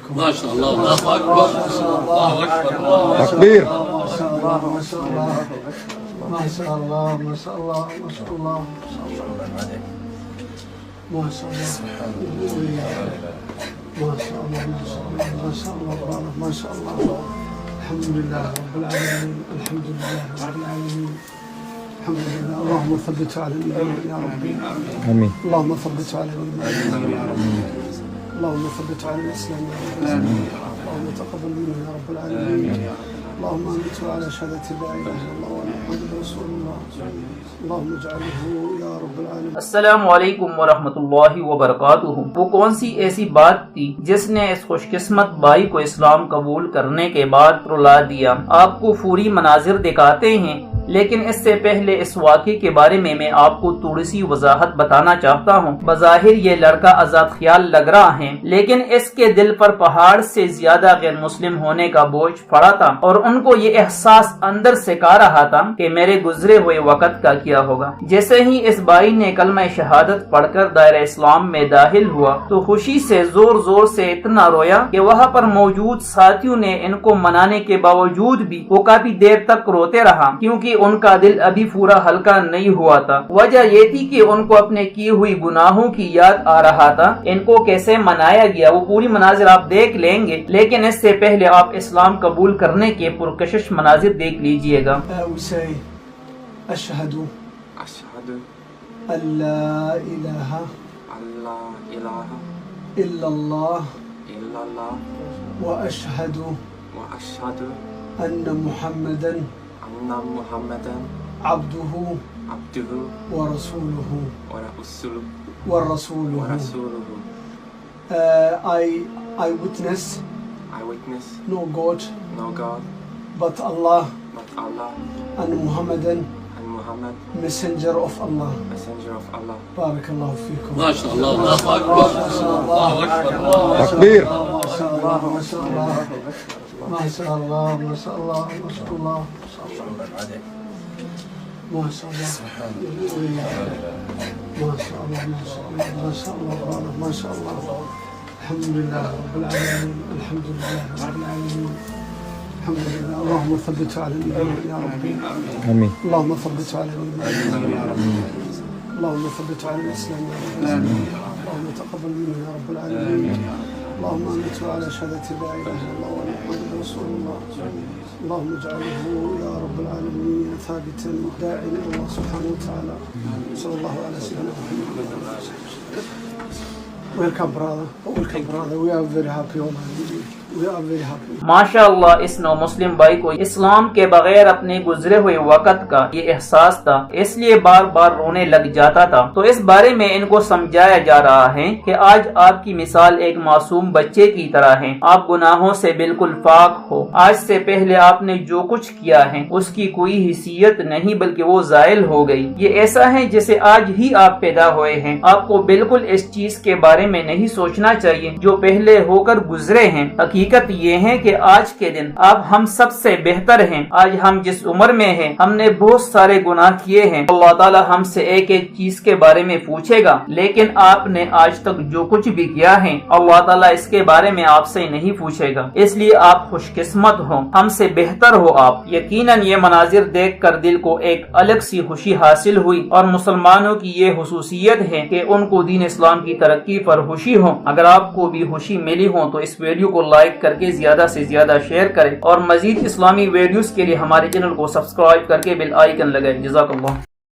فيكم. ما شاء الله. الله أكبر. الله أكبر. تكبير. ما شاء الله ما شاء الله ما شاء الله ما شاء الله ما شاء الله ما شاء الله ما شاء الله ما شاء الله ما شاء الله. الحمد لله رب العالمين. الحمد لله رب العالمين. الحمد لله. اللهم ثبت على الإيمان يا ربي. آمين. اللهم ثبت على الإيمان يا ربي. اللهم ثبت على الإسلام يا رب العالمين. اللهم تقبل منا يا رب العالمين. اللهم أمت على شهادة لا إله إلا الله ومحمد رسول الله. اللهم اجعله يا رب العالمين. अस्सलामु अलैकुम वरहमतुल्लाहि वबरकातुहू। वो कौन सी ऐसी बात थी जिसने इस खुशकिस्मत भाई को इस्लाम कबूल करने के बाद रुला दिया। आपको पूरी मनाजिर दिखाते हैं, लेकिन इससे पहले इस वाक़े के बारे में मैं आपको थोड़ी सी वजाहत बताना चाहता हूँ। बज़ाहिर ये लड़का आज़ाद ख्याल लग रहा है, लेकिन इसके दिल पर पहाड़ से ज्यादा गैर मुस्लिम होने का बोझ पड़ा था और उनको ये एहसास अंदर से का रहा था कि मेरे गुजरे हुए वक़्त का क्या होगा। जैसे ही इस भाई ने कलमा शहादत पढ़कर दायरा इस्लाम में दाखिल हुआ तो खुशी से जोर जोर से इतना रोया कि वहाँ पर मौजूद साथियों ने इनको मनाने के बावजूद भी वो काफी देर तक रोते रहा, क्योंकि उनका दिल अभी पूरा हल्का नहीं हुआ था। वजह ये थी कि उनको अपने की हुई गुनाहों की याद आ रहा था। इनको कैसे मनाया गया वो पूरी मनाजिर आप देख लेंगे, लेकिन इससे पहले आप इस्लाम कबूल करने के पुरकशिश मनाजिर देख लीजिएगा। अशहदु अल्ला इलाहा इल्लल्लाह व अशहदु अन्ना मुहम्मदन अब्दुहु व रसूलुहु व रसूलुहु. I witness no God but Allah and Muhammadan messenger of Allah. Barakallahu feekum. ما شاء الله. الله أكبر. الله أكبر. تكبير. ما شاء الله ما شاء الله ما شاء الله ما شاء الله ما شاء الله ما شاء الله ما شاء الله ما شاء الله ما شاء الله. الحمد لله رب العالمين. الحمد لله رب العالمين. الحمد لله. اللهم ثبت على الإيمان يا ربي. آمين. اللهم ثبت على الإيمان يا ربي. اللهم ثبت على الإسلام يا رب العالمين. اللهم تقبل منا يا رب العالمين. اللهم أمت على شهادة لا إله إلا الله ومحمد رسول الله. اللهم اجعله يا رب العالمين ثابتا داعيا إلى الله سبحانه وتعالى. صلى الله على سيدنا محمد. Welcome brother. Welcome brother. We are very happy. We are very happy. माशाअल्लाह इस नौ मुस्लिम भाई को इस्लाम के बगैर अपने गुजरे हुए वक़्त का ये एहसास था, इसलिए बार बार रोने लग जाता था। तो इस बारे में इनको समझाया जा रहा है कि आज आपकी मिसाल एक मासूम बच्चे की तरह है। आप गुनाहों से बिल्कुल पाक हो। आज से पहले आपने जो कुछ किया है उसकी कोई हैसियत नहीं, बल्कि वो ज़ाइल हो गई। ये ऐसा है जैसे आज ही आप पैदा हुए हैं। आपको बिल्कुल इस चीज के बारे में नहीं सोचना चाहिए जो पहले होकर गुजरे हैं। हकीकत ये है कि आज के दिन आप हम सब से बेहतर हैं। आज हम जिस उम्र में हैं, हमने बहुत सारे गुनाह किए हैं। अल्लाह ताला हमसे एक एक चीज के बारे में पूछेगा, लेकिन आपने आज तक जो कुछ भी किया है अल्लाह ताला इसके बारे में आपसे नहीं पूछेगा। इसलिए आप खुशकिस्मत हो, हमसे बेहतर हो आप। यकीनन ये मनाजिर देख कर दिल को एक अलग सी खुशी हासिल हुई और मुसलमानों की ये हुसूसियत है कि उनको दीन इस्लाम की तरक्की पर खुशी हो। अगर आपको भी खुशी मिली हो तो इस वीडियो को लाइक करके ज्यादा से ज्यादा शेयर करें और मजीद इस्लामी वीडियोस के लिए हमारे चैनल को सब्सक्राइब करके बेल आइकन लगाएं। जज़ाकल्लाह।